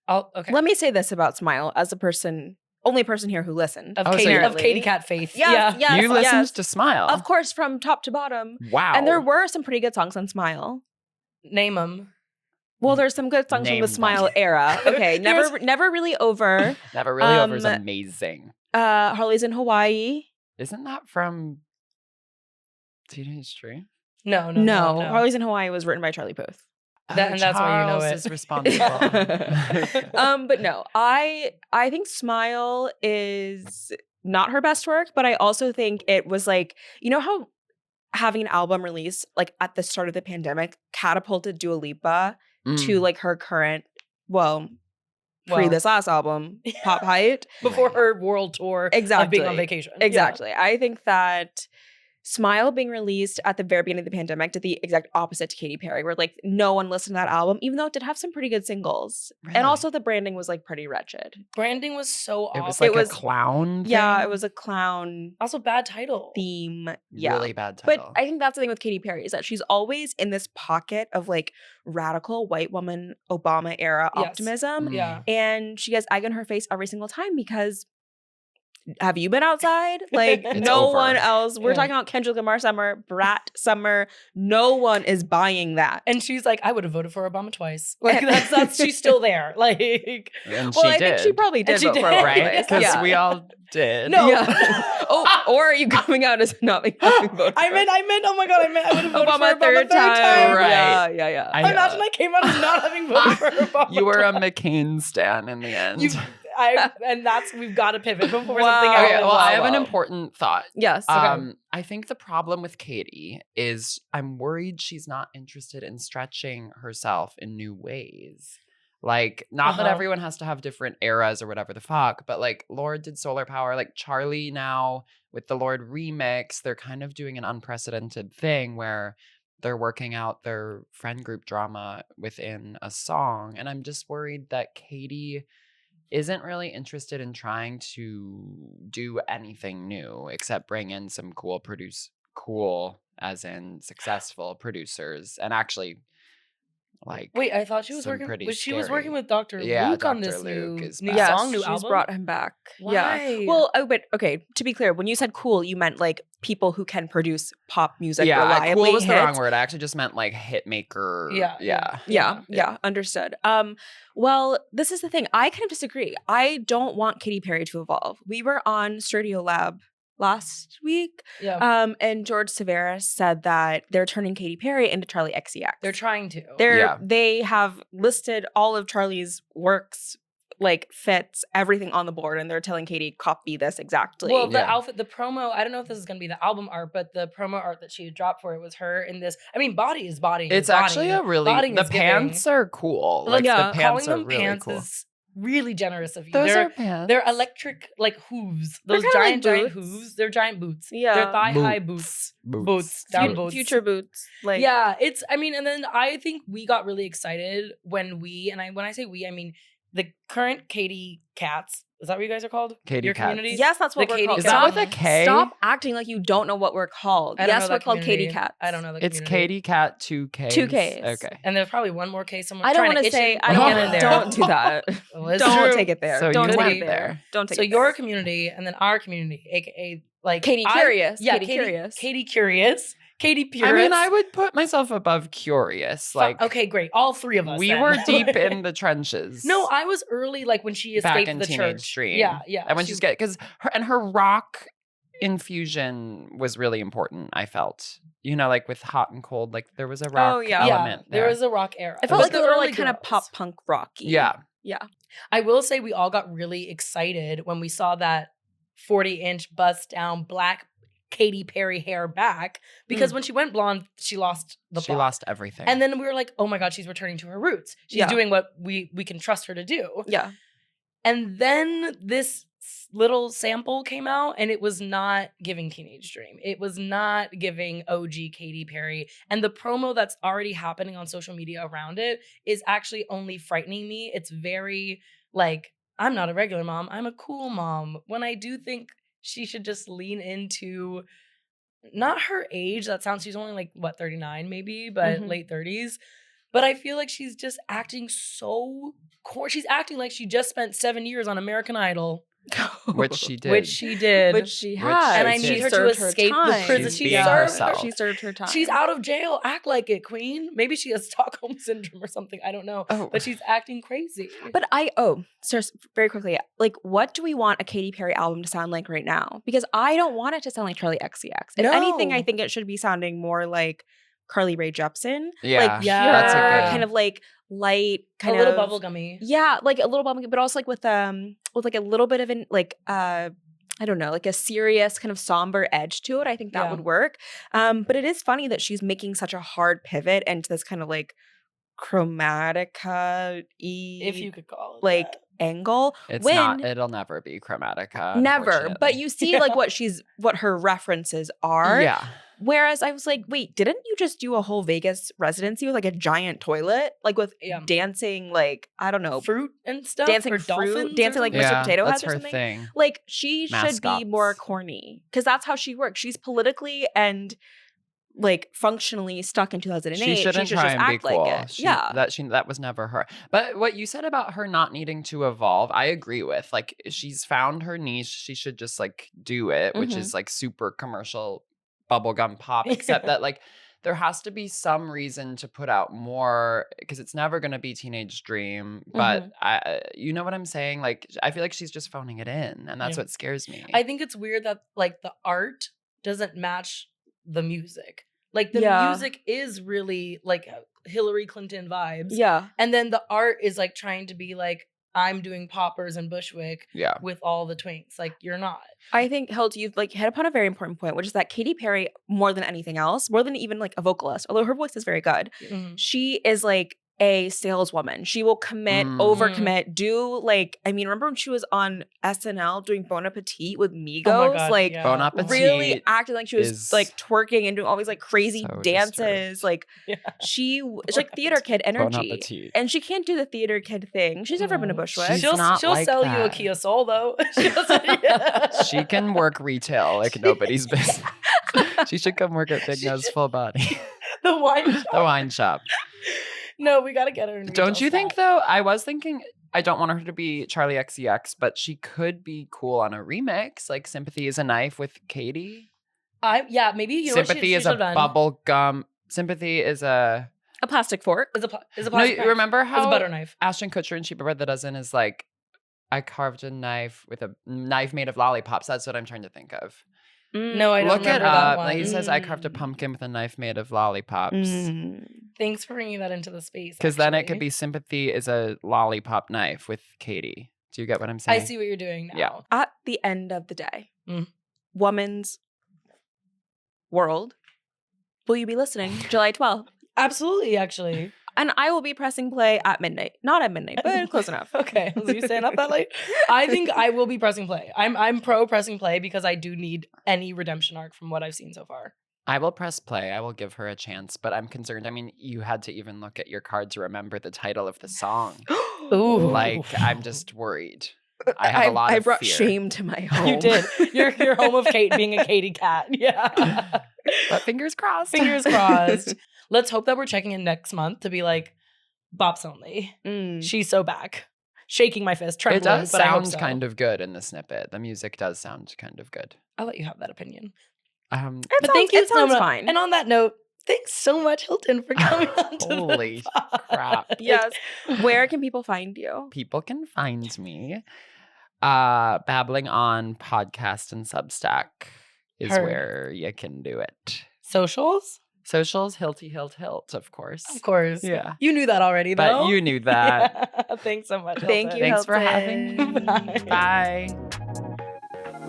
Okay. Let me say this about Smile as a person only person here who listened. Of Oh, so Katy, you're- of Katy Cat faith. Yes, Yeah. yes, You listened yes. to Smile. Of course, from top to bottom. Wow. And there were some pretty good songs on Smile. Name them. Well, there's some good songs Name from the Smile them. era. Okay, There's- never really over. Never Really Over is amazing. Harley's in Hawaii. Isn't that from Teenage Dream? No. Harley's in Hawaii was written by Charlie Puth. And that's why you know Charles it. is responsible. But no, I think Smile is not her best work, but I also think it was like, you know how having an album release like at the start of the pandemic catapulted Dua Lipa to like her current, pre this last album, pop height. Before her world tour Exactly. of being on vacation. Yeah. Exactly. I think that Smile being released at the very beginning of the pandemic did the exact opposite to Katy Perry, where like no one listened to that album, even though it did have some pretty good singles. Really? And also the branding was like pretty wretched. Branding was so awful. It was like It was- a clown thing? Yeah, it was a clown also bad title. theme. Yeah. Really bad title. But I think that's the thing with Katy Perry is that she's always in this pocket of like radical white woman Obama era Yes. optimism. Yeah. And she gets egg on her face every single time because have you been outside? Like It's no over. one else. We're Yeah. talking about Kendrick Lamar summer, Brat summer. No one is buying that. And she's like, I would have voted for Obama twice. Like that's she's still there. Like And well, she I did. think she probably did And she vote for did, Obama right? twice. Because Yeah. we all did. No. Yeah. Oh, or are you coming out as not having voted I for meant, oh my God, I would have voted Obama for Obama third time? Right. Yeah. I know. Imagine I came out as not having voted for Obama. You were a twice. McCain stan in the end. And we've got to pivot before Wow. something Okay, happens. well, I have an Wow. important thought. Yes. I think the problem with Katy is I'm worried she's not interested in stretching herself in new ways. Like, not that Uh-huh. everyone has to have different eras or whatever the fuck, but like Lorde did Solar Power, like Charlie now with the Lorde remix, they're kind of doing an unprecedented thing where they're working out their friend group drama within a song. And I'm just worried that Katy isn't really interested in trying to do anything new except bring in some cool as in successful producers and actually like Wait, I thought she was some working. pretty She was scary. working with Dr. Yeah, Luke on Dr. this Luke new is new back. song, new she's album. brought him back. Why? Yeah. Well, but okay, to be clear, when you said cool, you meant like people who can produce pop music reliably. cool was the wrong hits. word. I actually just meant like hit maker. Yeah. Yeah, understood. Well, this is the thing. I kind of disagree. I don't want Katy Perry to evolve. We were on Studio Lab last week, Yeah. and George Severus said that they're turning Katy Perry into Charlie XCX. They're trying to. Yeah. They have listed all of Charlie's works, like fits, everything on the board, and they're telling Katy, copy this exactly. Well, the Yeah. outfit, the promo, I don't know if this is going to be the album art, but the promo art that she had dropped for it was her in this. I mean, body is body. It's is body. actually a really Body the is giving. pants are cool. Like, Like yeah, the calling pants are them really pants cool. is really generous of you. Those they're, are pants. they're electric, like hooves. They're Those kinda like giant boots. hooves. They're giant boots. Yeah. They're thigh-high boots. Boots. Down boots. Future boots. Like Yeah, it's. I mean, and then I think we got really excited when when I say we, I mean the current Katy Cats. Is that what you guys are called? Katy Your Cats. community? Yes, that's what The we're Katy called. Is Cat. that with a K? Stop acting like you don't know what we're called. I don't Yes, know we're that called Katy community. Cats. I don't know the It's community. Katy Cat 2Ks. 2Ks. Okay. And there's probably one more K somewhere. I don't want want to say. I Don't don't. get in there. Don't do that. Well, it's Don't true. take it there. So don't you take went it there. there. Don't take So it your there. community and then our community, aka like Katy Curious. Yeah, Katy Curious. Katy Curious. Katy Purist. I mean, I would put myself above curious. Like, okay, great. All three of us. we then. were deep in the trenches. No, I was early, like when she back escaped in the Teenage church. Dream. Yeah. And when she's getting, because her rock infusion was really important, I felt. You know, like with Hot and Cold, like there was a rock yeah. element there there. was a rock era. I felt But like the they were early like kind of girls- pop punk rocky. Yeah. Yeah. I will say we all got really excited when we saw that 40-inch bust down black Katy Perry hair back because when she went blonde, she lost the She plot. lost everything. And then we were like, oh my God, she's returning to her roots. She's Yeah. doing what we can trust her to do. Yeah. And then this little sample came out and it was not giving Teenage Dream. It was not giving OG Katy Perry. And the promo that's already happening on social media around it is actually only frightening me. It's very like, I'm not a regular mom. I'm a cool mom. When I do think she should just lean into not her age. That sounds, she's only like, what, 39 maybe, but Mhm. late 30s. But I feel like she's just acting so she's acting like she just spent 7 years on American Idol Which she did. Which she did. Which she Which had. and I she need did. her to served her escape the time. prison. She's She being served herself. She served her time. She's out of jail. Act like it, queen. Maybe she has Stockholm syndrome or something. I don't know. Oh. But she's acting crazy. But so very quickly, like, what do we want a Katy Perry album to sound like right now? Because I don't want it to sound like Charlie XCX. If anything, I No. think it should be sounding more like Carly Rae Jepsen. Yeah, Like, Yeah. that's a pure, good. kind of like light, kind a of little bubblegummy. Yeah, like a little bubblegum, but also like with like a little bit of an like I don't know, like a serious kind of somber edge to it. I think that Yeah. would work. But it is funny that she's making such a hard pivot into this kind of like chromatica-y, If you could call it like that. angle. It's when not. It'll never be Chromatica. never, but unfortunately. you see like what her references are. Yeah. Whereas I was like, wait, didn't you just do a whole Vegas residency with like a giant toilet, like with Yeah. dancing, like I don't know, fruit and stuff. dancing or fruit, dolphins or dancing like something? Mr. Yeah, Potato that's Head or her something. thing. Like she should be more Mascots. corny because that's how she works. She's politically and like functionally stuck in 2008. She shouldn't should try just and be act cool. like it. Yeah. That was never her. But what you said about her not needing to evolve, I agree with. Like she's found her niche. She should just like do it, which Mhm. is like super commercial bubblegum pop. Except that like there has to be some reason to put out more because it's never going to be Teenage Dream. But you know what I'm saying? Like I feel like she's just phoning it in, and that's Yeah. what scares me. I think it's weird that like the art doesn't match the music. Like the Yeah. music is really like Hillary Clinton vibes. Yeah. And then the art is like trying to be like, I'm doing poppers and Bushwick yeah. with all the twinks. Like you're not. I think, Hilt, you've like hit upon a very important point, which is that Katy Perry, more than anything else, more than even like a vocalist, although her voice is very good, Mhm. she is like a saleswoman. She will commit, overcommit, do like, I mean, remember when she was on SNL doing Bon Appetit with Migos? Oh my God, like yeah. Bon Appetit really acting like she was is like twerking and doing all these like crazy so dances. disturbed. Like Yeah. it's like theater kid Bon energy. Appetit. And she can't do the theater kid thing. She's never been to No. Bushwick. She's She'll not like sell you a that. Kia Soul though. She'll- She can work retail like nobody's business. She should come work at Big She Nose should- Full Body, the wine the shop. wine shop. No, we gotta get her. In Don't retail you think staff. though? I was thinking I don't want her to be Charlie XCX, but she could be cool on a remix, like "Sympathy Is a Knife" with Katy. Maybe you know what Sympathy she is a should've done? bubble gum. Sympathy is a. A plastic fork. Is a No, plastic you knife. remember It's a how butter knife. Ashton Kutcher and Cheaper Bread the Dozen is like, I carved a knife with a knife made of lollipops. That's what I'm trying to think of. No, I don't Look it remember that up. one. Like, he says, I carved a pumpkin with a knife made of lollipops. Mm. Thanks for bringing that into the space. Because then it actually. could be sympathy is a lollipop knife with Katy. Do you get what I'm saying? I see what you're doing now. Yeah. At the end of the day, Mm. woman's world, will you be listening July 12th? Absolutely, actually. And I will be pressing play at midnight. Not at midnight, but close enough. Okay, so you staying up that late? I think I will be pressing play. I'm pro pressing play because I do need any redemption arc from what I've seen so far. I will press play. I will give her a chance, but I'm concerned. I mean, you had to even look at your card to remember the title of the song. Ooh. Like, I'm just worried. I have a lot I of brought fear. shame to my home. You did. You're home of Kate being a Katy cat. Yeah. But fingers crossed. Fingers crossed. Let's hope that we're checking in next month to be like, bops only. Mm. She's so back. Shaking my fist, It trembling, does but I hope sound so. kind of good in the snippet. The music does sound kind of good. I'll let you have that opinion. It sounds fine. And on that note, thanks so much, Hilton, for coming on to Holy the pod. crap. Yes. Where can people find you? People can find me babbling on podcast and Substack is Heard. where you can do it. Socials? Socials, Hilty Hilt, of course. Of course. Yeah. You knew that already, though. But you knew that. Yeah. Thanks so much. Thank Hilton. you, Thanks for Hilton. having me. Bye. Bye.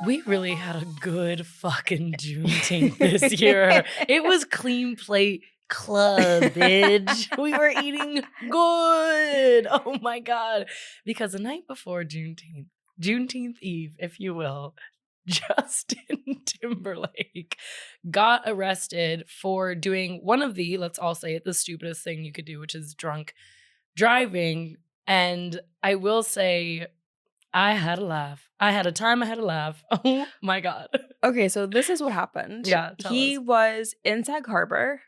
We really had a good fucking Juneteenth this year. It was clean plate club, bitch. We were eating good. Oh my God. Because the night before Juneteenth Eve, if you will, Justin Timberlake got arrested for doing one of the, let's all say it, the stupidest thing you could do, which is drunk driving. And I will say, I had a laugh. I had a time. I had a laugh. Oh my God. Okay, so this is what happened. Yeah, tell he us. was in Sag Harbor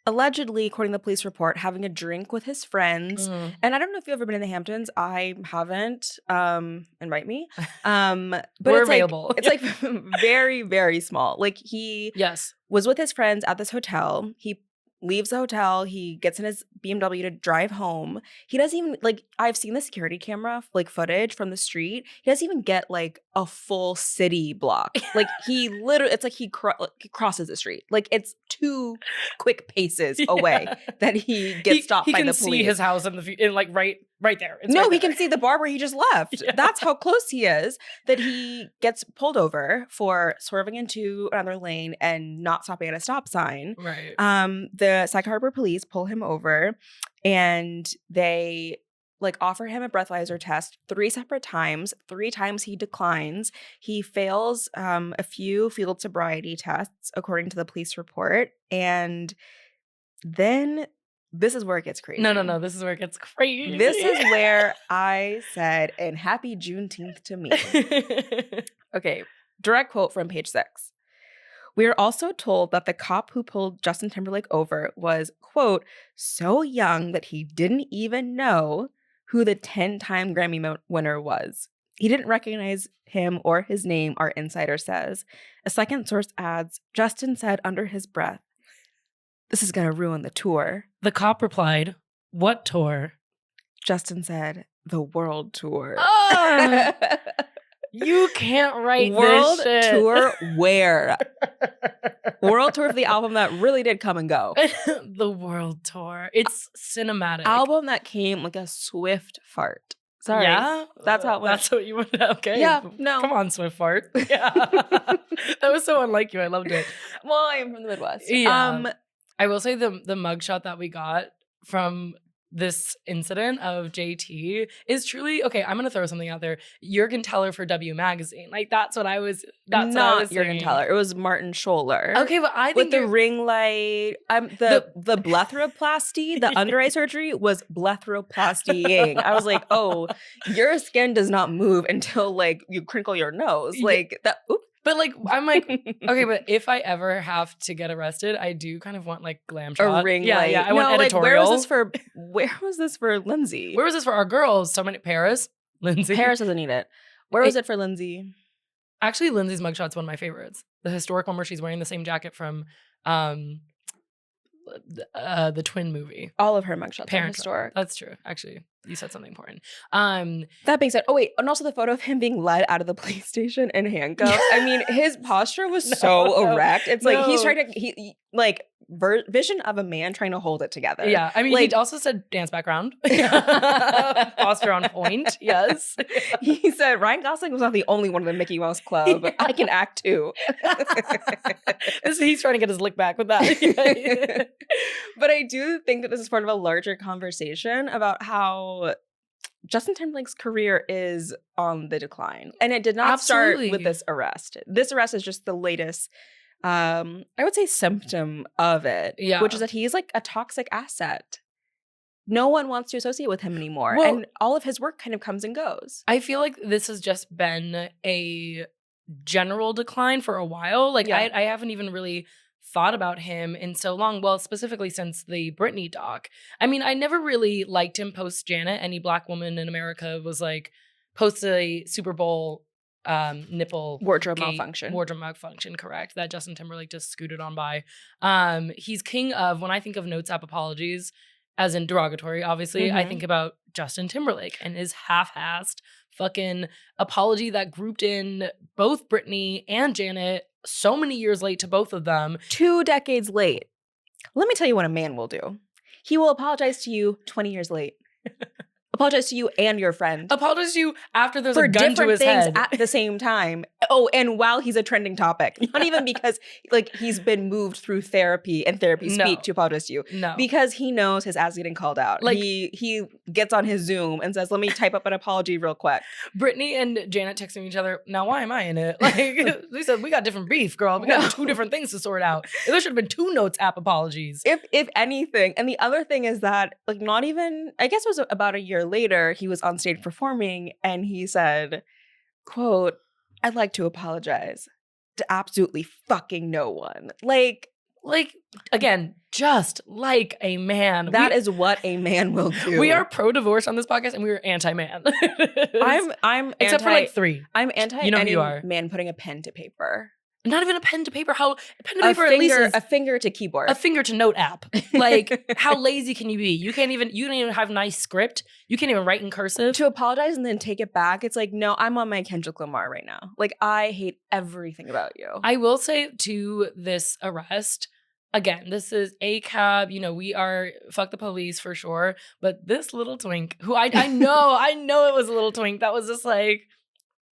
allegedly, according to the police report, having a drink with his friends. Mm. And I don't know if you've ever been in the Hamptons. I haven't. Invite me. But We're it's available. Like, it's like very, very small. Like he Yes. was with his friends at this hotel. He leaves the hotel. He gets in his BMW to drive home. He doesn't even like. I've seen the security camera like footage from the street. He doesn't even get like a full city block. Like he literally, it's like he crosses the street. Like it's 2 quick paces away that he gets stopped by the police. He can see his house in like right there. It's no, right he there. can see the bar where he just left. Yeah. That's how close he is that he gets pulled over for swerving into another lane and not stopping at a stop sign. Right. The Sag Harbor police pull him over and they like offer him a breathalyzer test 3 separate times. 3 times he declines. He fails a few field sobriety tests, according to the police report. And then this is where it gets crazy. No. This is where it gets crazy. This is where I said, and happy Juneteenth to me. Okay, direct quote from page 6. We are also told that the cop who pulled Justin Timberlake over was, quote, so young that he didn't even know who the 10-time Grammy winner was. He didn't recognize him or his name, our insider says. A second source adds, Justin said under his breath, this is going to ruin the tour. The cop replied, what tour? Justin said, the world tour. Ah! You can't write World this shit. tour where? World tour of the album that really did come and go. The world tour. It's cinematic. Album that came like a swift fart. Sorry. Yeah? That's how it went. That's what you would. Okay. Yeah, no. Come on, Swift Fart. Yeah. That was so unlike you. I loved it. Well, I am from the Midwest. Yeah. I will say the mugshot that we got from this incident of JT is truly okay. I'm gonna throw something out there. Jürgen Teller for W Magazine, like that's what I was. That's not what I was Jürgen saying. Teller. It was Martin Scholler. Okay, but I think with the ring light, the blepharoplasty, the under eye surgery was blepharoplastying. I was like, oh, your skin does not move until like you crinkle your nose, like that. Oops. But like, I'm like, okay, but if I ever have to get arrested, I do kind of want like glam A shot. ring yeah, light. yeah. I want editorial. Like, where was this for Lindsay? Where was this for our girls? So many Paris, Lindsay. Paris doesn't need it. Where was it for Lindsay? Actually, Lindsay's mugshot's one of my favorites. The historic one where she's wearing the same jacket from the twin movie. All of her mugshots are Parent historic. That's true. Actually, you said something important. That being said, oh wait, and also the photo of him being led out of the police station in handcuffs. I mean, his posture was so erect. It's like he's trying to vision of a man trying to hold it together. Yeah, I mean, like, he also said dance background. Posture on point. Yes. He said Ryan Gosling was not the only one in the Mickey Mouse Club. Yeah. I can act too. He's trying to get his lick back with that. But I do think that this is part of a larger conversation about how Justin Timberlake's career is on the decline. And it did not start with this arrest. This arrest is just the latest, I would say, symptom of it. Yeah. Which is that he's like a toxic asset. No one wants to associate with him anymore. Well, and all of his work kind of comes and goes. I feel like this has just been a general decline for a while. Like, yeah. I haven't even really thought about him in so long. Well, specifically since the Britney doc. I mean, I never really liked him post Janet. Any black woman in America was like, post a Super Bowl nipple wardrobe malfunction, correct, that Justin Timberlake just scooted on by. He's king of, when I think of notes app apologies, as in derogatory, obviously, I think about Justin Timberlake and his half-assed fucking apology that grouped in both Britney and Janet so many years late to both of them. 2 decades late. Let me tell you what a man will do. He will apologize to you 20 years late. Apologize to you and your friend. Apologize to you after there's a gun to his head. At the same time. Oh, and while he's a trending topic. Not even because like he's been moved through therapy and therapy speak to apologize to you. No. Because he knows his ass getting called out. Like he gets on his Zoom and says, let me type up an apology real quick. Britney and Janet texting each other, now why am I in it? Like they said, we got different beef, girl. We got 2 different things to sort out. There should have been 2 notes app apologies. If anything. And the other thing is that like not even, I guess it was about a year later, he was on stage performing and he said, quote, I'd like to apologize to absolutely fucking no one. Like, Like, again, just like a man. That is what a man will do. We are pro-divorce on this podcast, and we are anti-man. I'm except for like 3. I'm anti You know who any you are. man putting a pen to paper. Not even a pen to paper. How a pen to paper at least is A finger to keyboard. a finger to note app. Like, how lazy can you be? You don't even have nice script. You can't even write in cursive. To apologize and then take it back. It's like, no, I'm on my Kendrick Lamar right now. Like, I hate everything about you. I will say to this arrest, again, this is a cab. You know, we are fuck the police for sure. But this little twink, who I know it was a little twink that was just like,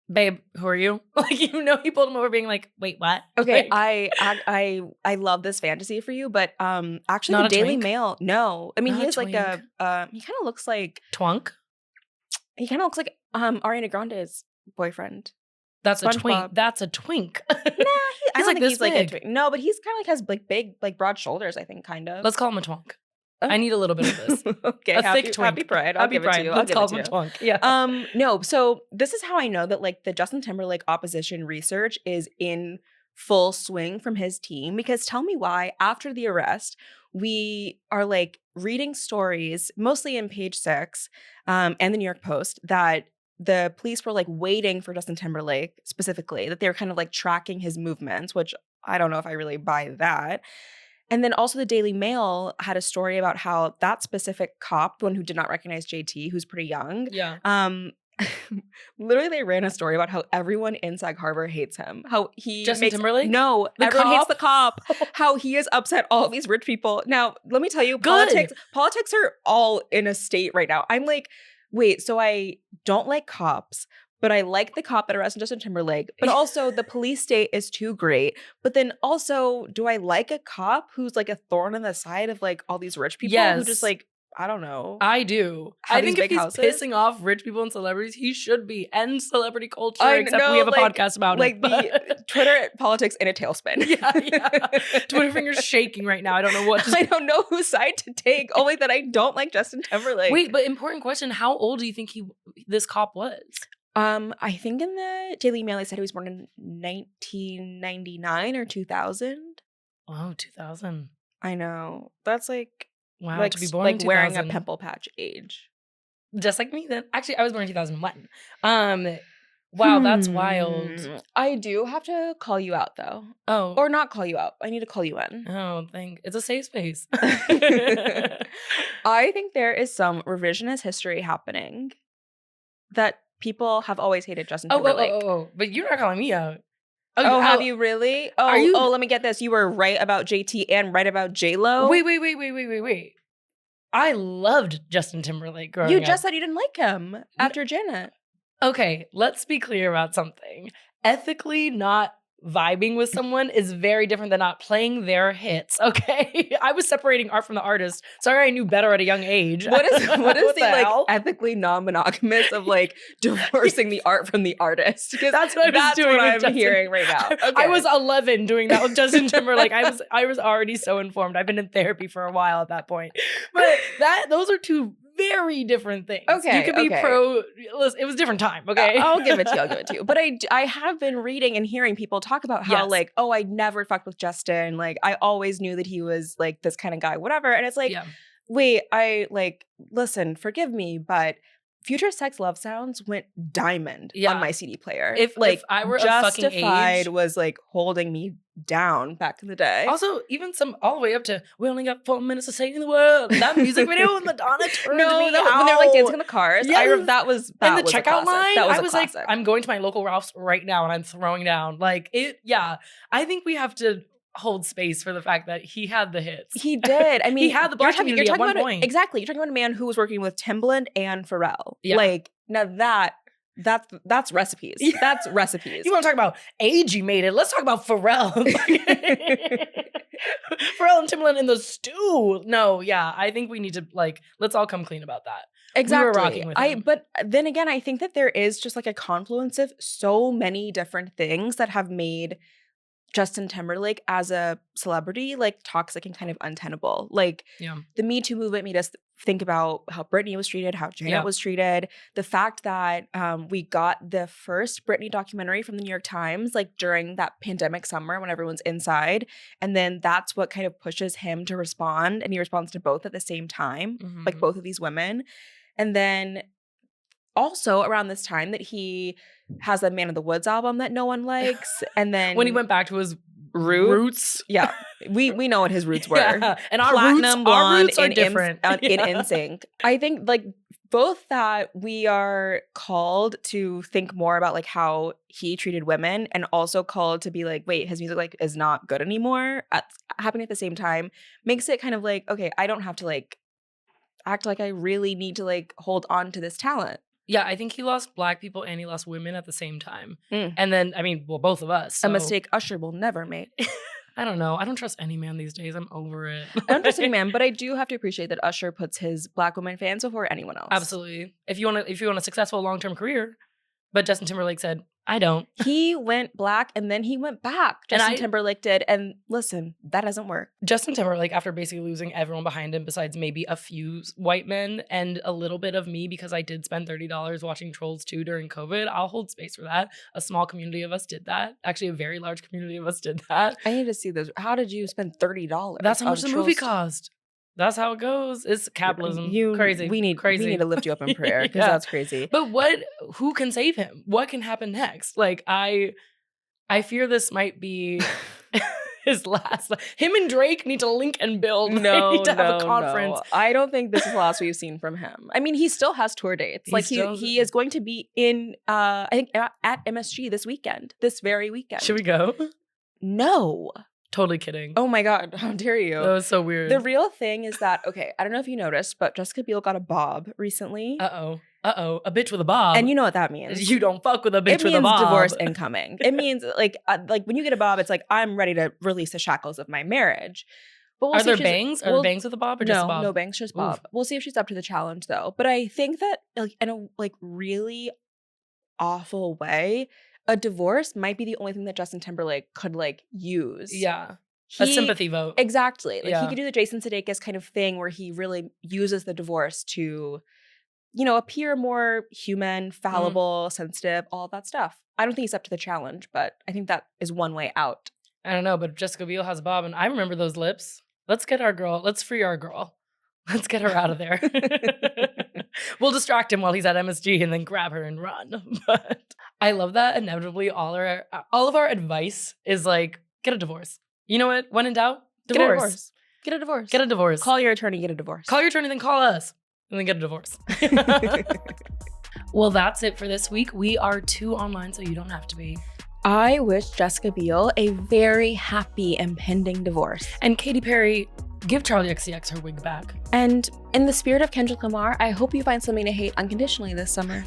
babe, who are you? Like, you know, he pulled him over being like, wait, what? Okay, Like, I love this fantasy for you, but actually Not the a Daily twink? Mail, no. I mean, Not he a is like twink. he kind of looks like twunk? Ariana Grande's boyfriend. That's a twink. SpongeBob. That's a twink. Nah, I He's don't like think this he's like a big. twink. No, but he's kind of like has like big, like broad shoulders, I think, kind of. Let's call him a twunk. Oh. I need a little bit of this. Okay, a happy, thick twink. happy pride. I'll Happy give it pride. to you. I'll Let's give call it to him you. a twunk. Yeah. No, so this is how I know that like the Justin Timberlake opposition research is in full swing from his team, because tell me why after the arrest we are like reading stories mostly in Page 6 and the New York Post that the police were like waiting for Justin Timberlake specifically, that they were kind of like tracking his movements, which I don't know if I really buy that. And then also the Daily Mail had a story about how that specific cop, the one who did not recognize JT, who's pretty young, Yeah. literally they ran a story about how everyone in Sag Harbor hates him. How he Justin Timberlake? No, The everyone hates cop? the cop. How he has upset all of these rich people. Now, let me tell you, Good. politics are all in a state right now. I'm like, wait, so I don't like cops, but I like the cop that arrested Justin Timberlake. But also the police state is too great. But then also, do I like a cop who's like a thorn in the side of like all these rich people who Yes. just like, I don't know. I do. Have I these think if big he's houses? pissing off rich people and celebrities, he should be. End celebrity culture, I except know, we have a like- podcast about like it. the Twitter politics in a tailspin. Yeah. Twitter fingers shaking right now. I don't know what to I don't know whose side to take. Only that I don't like Justin Timberlake. Wait, but important question. How old do you think this cop was? I think in the Daily Mail they said he was born in 1999 or 2000. Oh, 2000. I know. That's like Wow, like to be born in like wearing a 2000. pimple patch age. Just like me then. Actually, I was born in 2001. Wow, that's wild. I do have to call you out though. Oh. Or not call you out. I need to call you in. Oh, it's a safe space. I think there is some revisionist history happening that people have always hated Justin Timberlake. But you're not calling me out. Oh, have you really? Oh, Are you- let me get this. You were right about JT and right about J-Lo. Wait. I loved Justin Timberlake growing You up. just said you didn't like him after Janet. Okay, let's be clear about something. Ethically not vibing with someone is very different than not playing their hits, okay? I was separating art from the artist. Sorry, I knew better at a young age. What is the like hell? ethically non-monogamous of like divorcing the art from the artist? Because That's what I was that's doing what with I'm Justin. hearing right now. Okay. I was 11 doing that with Justin Timberlake. I was already so informed. I've been in therapy for a while at that point. But those are two very different things. Okay, You could be okay. listen, it was a different time, okay? I'll give it to you. But I have been reading and hearing people talk about how Yes. like, oh, I never fucked with Justin. Like, I always knew that he was like this kind of guy, whatever. And it's like, Yeah. wait, listen, forgive me, but Future Sex Love Sounds went diamond Yeah. on my CD player. If I were of fucking Justified age- was like holding me down back in the day. Also, even some all the way up to we only got 4 minutes to save the world. That music video with Madonna turned me when they're like out. dancing in the cars. Yes. That was And the was a checkout classic. line, That was I a was classic. like, I'm going to my local Ralph's right now and I'm throwing down. Like it, yeah. I think we have to hold space for the fact that he had the hits. He did. I mean, He had the black you're community at one about point. Exactly. You're talking about a man who was working with Timbaland and Pharrell. Yeah. Like, now that's recipes. Yeah. That's recipes. You want to talk about age he made it? Let's talk about Pharrell. Pharrell and Timbaland in the stew. No, yeah. I think we need to let's all come clean about that. Exactly. We were rocking with him. But then again, I think that there is just like a confluence of so many different things that have made Justin Timberlake as a celebrity, like toxic and kind of untenable. Like Yeah. the Me Too movement made us think about how Britney was treated, how Janet Yeah. was treated. The fact that we got the first Britney documentary from the New York Times, like during that pandemic summer when everyone's inside. And then that's what kind of pushes him to respond. And he responds to both at the same time, like Mhm. both of these women. And then also around this time that he has a Man of the Woods album that no one likes. And then When he went back to his Root? roots. yeah, we know what his roots were. Yeah. And our Platinum roots Blonde are in different. in NSYNC. I think like both that we are called to think more about like how he treated women, and also called to be like, wait, his music like is not good anymore. Happening at the same time makes it kind of like, okay, I don't have to like act like I really need to like hold on to this talent. Yeah, I think he lost Black people and he lost women at the same time. Mm. And then, I mean, well, both of us. A so- mistake Usher will never make. I don't know. I don't trust any man these days. I'm over it. I don't trust any man, but I do have to appreciate that Usher puts his Black women fans before anyone else. Absolutely. If you want a successful long-term career, but Justin Timberlake said, I don't. He went Black and then he went back. And Justin Timberlake did. And listen, that doesn't work. Justin Timberlake, after basically losing everyone behind him besides maybe a few white men and a little bit of me because I did spend $30 watching Trolls 2 during COVID, I'll hold space for that. A small community of us did that. Actually, a very large community of us did that. I need to see this. How did you spend $30? That's how much on the movie Trolls? cost. That's how it goes. It's capitalism. Crazy. We need crazy. to lift you up in prayer because Yeah. that's crazy. But who can save him? What can happen next? Like I fear this might be his last. Him and Drake need to link and build. They need to have a conference. No. I don't think this is the last we've seen from him. I mean, he still has tour dates. Like he is going to be in I think at MSG this very weekend. Should we go? No. Totally kidding. Oh my God, how dare you? That was so weird. The real thing is that, okay, I don't know if you noticed, but Jessica Biel got a bob recently. Uh-oh. A bitch with a bob. And you know what that means. You don't fuck with a bitch it with a means bob. divorce incoming. It means like when you get a bob, it's like, I'm ready to release the shackles of my marriage. But we'll Are see there if she's- bangs? Are there bangs with a bob or just a bob? No bangs, just bob. Oof. We'll see if she's up to the challenge though. But I think that like in a like really awful way, a divorce might be the only thing that Justin Timberlake could like use. Yeah. A sympathy vote. Exactly. Like Yeah. he could do the Jason Sudeikis kind of thing where he really uses the divorce to, you know, appear more human, fallible, sensitive, all of that stuff. I don't think he's up to the challenge, but I think that is one way out. I don't know, but Jessica Biel has a bob, and I remember those lips. Let's get our girl. Let's free our girl. Let's get her out of there. We'll distract him while he's at MSG and then grab her and run. But I love that inevitably all of our advice is like, get a divorce. You know what? When in doubt, divorce. Get a divorce. Get a divorce. Call your attorney, get a divorce. Call your attorney, then call us. And then get a divorce. Well, that's it for this week. We are 2 online, so you don't have to be. I wish Jessica Biel a very happy impending divorce. And Katy Perry, give Charlie XCX her wig back. And in the spirit of Kendrick Lamar, I hope you find something to hate unconditionally this summer.